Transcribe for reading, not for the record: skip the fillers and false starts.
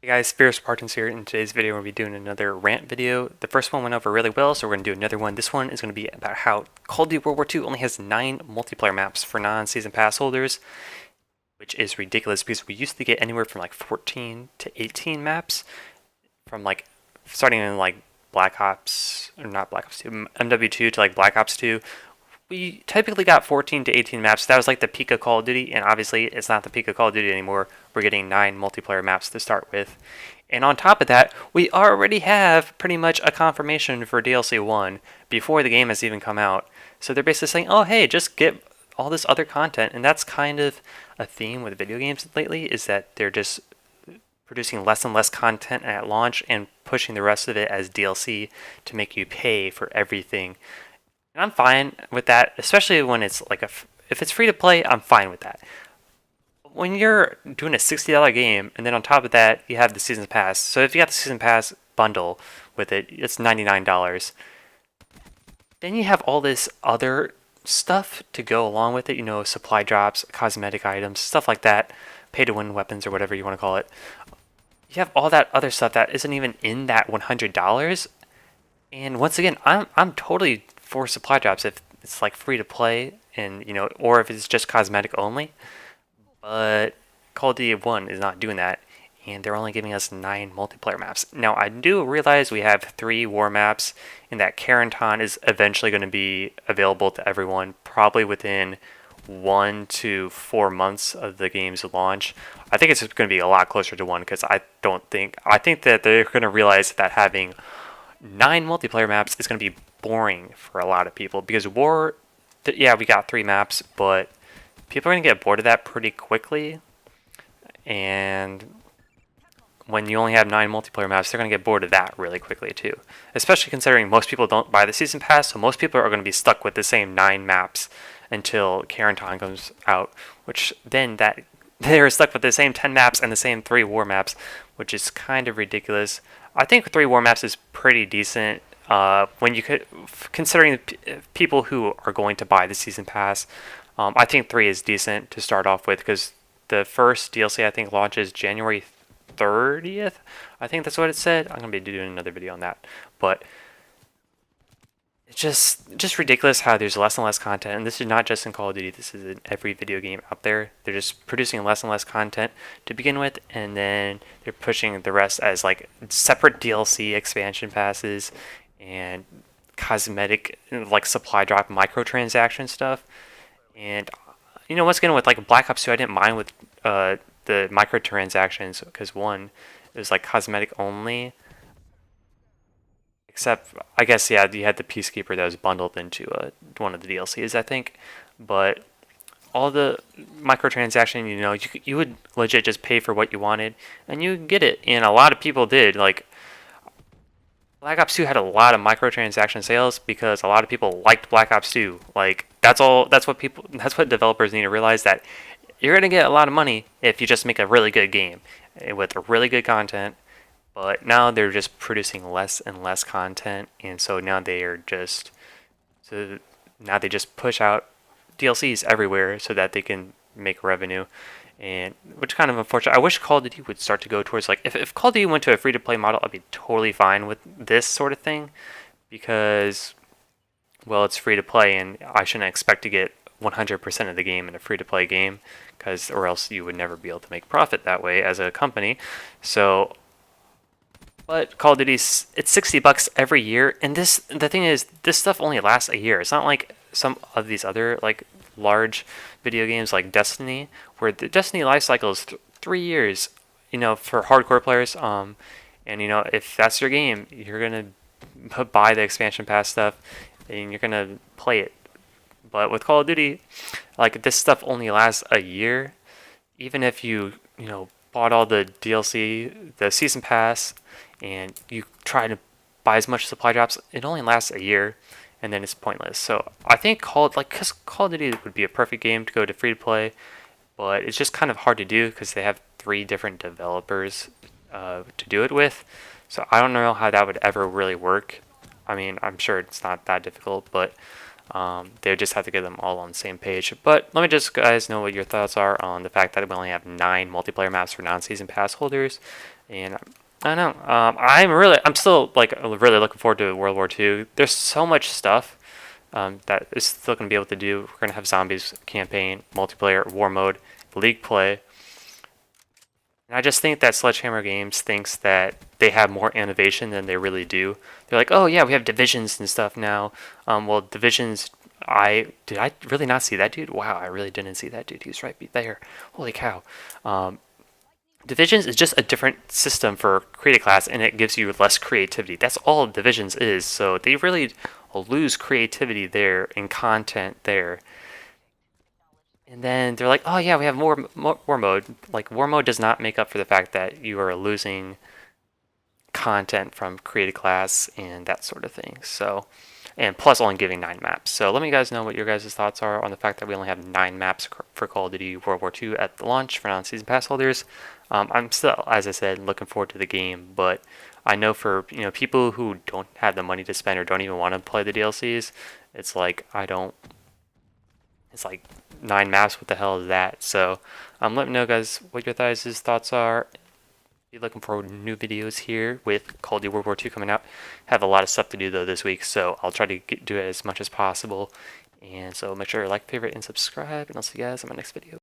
Hey guys, Spear Spartans here. In today's video, we're going to be doing another rant video. The first one went over really well, so we're going to do another one. This one is going to be about how Call of Duty World War II only has 9 multiplayer maps for non-season pass holders, which is ridiculous because we used to get anywhere from like 14 to 18 maps from like starting in like Black Ops, or not Black Ops 2, MW2 to like Black Ops 2. We typically got 14 to 18 maps. That was like the peak of Call of Duty, and obviously it's not the peak of Call of Duty anymore. We're getting 9 multiplayer maps to start with. And on top of that, we already have pretty much a confirmation for DLC 1 before the game has even come out. So they're basically saying, oh hey, just get all this other content. And that's kind of a theme with video games lately, is that they're just producing less and less content at launch and pushing the rest of it as DLC to make you pay for everything. And I'm fine with that, especially when it's like if it's free to play, I'm fine with that. When you're doing a $60 game and then on top of that you have the season pass, so if you got the season pass bundle with it, it's $99. Then you have all this other stuff to go along with it, you know, supply drops, cosmetic items, stuff like that, pay to win weapons or whatever you want to call it. You have all that other stuff that isn't even in that $100. And once again, I'm totally for supply drops if it's like free to play, and you know, or if it's just cosmetic only. But Call of Duty 1 is not doing that, and they're only giving us 9 multiplayer maps. Now I do realize we have 3 war maps, and that Carenton is eventually going to be available to everyone, probably within 1 to 4 months of the game's launch. I think it's going to be a lot closer to 1 because I think that they're going to realize that having 9 multiplayer maps is going to be boring for a lot of people, because war, yeah, we got 3 maps, but people are going to get bored of that pretty quickly. And when you only have 9 multiplayer maps, they're going to get bored of that really quickly too, especially considering most people don't buy the season pass, so most people are going to be stuck with the same 9 maps until Carenton comes out, which then that they're stuck with the same 10 maps and the same 3 war maps, which is kind of ridiculous. I think 3 war maps is pretty decent when you could, considering people who are going to buy the season pass. I think 3 is decent to start off with, because the first DLC I think launches January 30th. I think that's what it said. I'm gonna be doing another video on that, but it's just ridiculous how there's less and less content, and this is not just in Call of Duty, this is in every video game out there. They're just producing less and less content to begin with, and then they're pushing the rest as like separate DLC expansion passes and cosmetic, like supply drop microtransaction stuff. And you know, once again with like Black Ops 2, I didn't mind with the microtransactions, because one, it was like cosmetic only. Except, I guess, yeah, you had the Peacekeeper that was bundled into one of the DLCs, I think. But all the microtransaction, you know, you would legit just pay for what you wanted, and you get it. And a lot of people did. Like, Black Ops 2 had a lot of microtransaction sales because a lot of people liked Black Ops 2. Like, that's what developers need to realize, that you're going to get a lot of money if you just make a really good game with really good content. But now they're just producing less and less content, and so now they just push out DLCs everywhere so that they can make revenue, and which kind of unfortunate. I wish Call of Duty would start to go towards, like, if Call of Duty went to a free to play model, I'd be totally fine with this sort of thing, because, well, it's free to play, and I shouldn't expect to get 100% of the game in a free to play game, or else you would never be able to make profit that way as a company. So. But Call of Duty, it's $60 every year, and the thing is, this stuff only lasts a year. It's not like some of these other like large video games like Destiny, where the Destiny life cycle is 3 years. You know, for hardcore players. And you know, if that's your game, you're gonna buy the expansion pass stuff, and you're gonna play it. But with Call of Duty, like, this stuff only lasts a year, even if you know, bought all the DLC, the season pass, and you try to buy as much supply drops, it only lasts a year, and then it's pointless. So I think Call of Duty would be a perfect game to go to free to play, but it's just kind of hard to do because they have 3 different developers to do it with. So I don't know how that would ever really work. I mean, I'm sure it's not that difficult, but they would just have to get them all on the same page. But let me just guys know what your thoughts are on the fact that we only have 9 multiplayer maps for non-season pass holders. And I don't know. I'm still like really looking forward to World War II. There's so much stuff that is still going to be able to do. We're going to have zombies campaign, multiplayer, war mode, league play. And I just think that Sledgehammer Games thinks that they have more innovation than they really do. They're like, oh yeah, we have divisions and stuff now. Well, divisions. Did I really not see that dude? Wow, I really didn't see that dude. He was right there. Holy cow. Divisions is just a different system for create a class, and it gives you less creativity. That's all Divisions is. So they really lose creativity there and content there. And then they're like, oh yeah, we have more war mode. Like war mode does not make up for the fact that you are losing content from create a class and that sort of thing. So, and plus only giving 9 maps. So let me guys know what your guys' thoughts are on the fact that we only have 9 maps for Call of Duty World War II at the launch for non-season pass holders. I'm still, as I said, looking forward to the game, but I know for people who don't have the money to spend or don't even want to play the DLCs, it's like it's like 9 maps. What the hell is that? So let me know, guys, what your guys' thoughts are. Be looking for new videos here with Call of Duty World War II coming out. Have a lot of stuff to do though this week, so I'll try to do it as much as possible. And so make sure to like, favorite, and subscribe, and I'll see you guys in my next video.